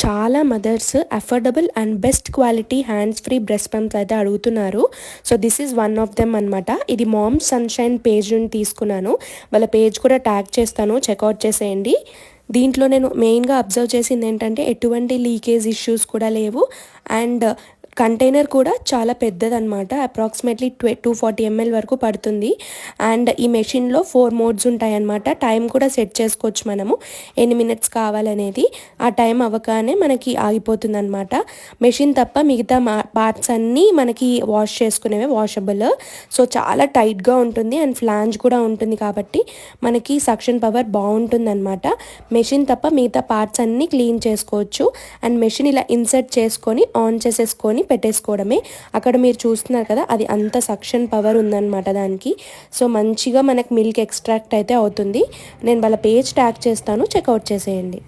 చాలా mothers affordable and best quality hands free breast pumps అయితే అడుగుతున్నారు. So this is one of them అనమాట. ఇది మామ్స్ సన్షైన్ పేజ్ నుండి తీసుకున్నాను. వాళ్ళ పేజ్ కూడా ట్యాగ్ చేస్తాను, చెక్అవుట్ చేసేయండి. దీంట్లో నేను మెయిన్గా అబ్జర్వ్ చేసింది ఏంటంటే ఎటువంటి లీకేజ్ ఇష్యూస్ కూడా లేవు. అండ్ కంటైనర్ కూడా చాలా పెద్దదన్నమాట. అప్రాక్సిమేట్లీ 240 ml వరకు పడుతుంది. అండ్ ఈ మెషిన్లో 4 మోడ్స్ ఉంటాయన్నమాట. టైం కూడా సెట్ చేసుకోవచ్చు మనము, ఎన్ని మినిట్స్ కావాలనేది. ఆ టైం అవ్వగానే మనకి ఆగిపోతుంది అనమాట. మెషిన్ తప్ప మిగతా పార్ట్స్ అన్నీ మనకి వాష్ చేసుకునేవే, వాషబుల్. సో చాలా టైట్గా ఉంటుంది అండ్ ఫ్లాంజ్ కూడా ఉంటుంది కాబట్టి మనకి సక్షన్ పవర్ బాగుంటుంది అనమాట. మెషిన్ తప్ప మిగతా పార్ట్స్ అన్నీ క్లీన్ చేసుకోవచ్చు. అండ్ మెషిన్ ఇలా ఇన్సర్ట్ చేసుకొని ఆన్ చేసేసుకొని పెట్టేసుకోవడమే. అక్కడ మీరు చూస్తున్నారు కదా, అది అంత సక్షన్ పవర్ ఉందన్నమాట దానికి. సో మంచిగా మనకు మిల్క్ ఎక్స్ట్రాక్ట్ అయితే అవుతుంది. నేను వాళ్ళ పేజ్ ట్యాగ్ చేస్తాను, చెక్అవుట్ చేసేయండి.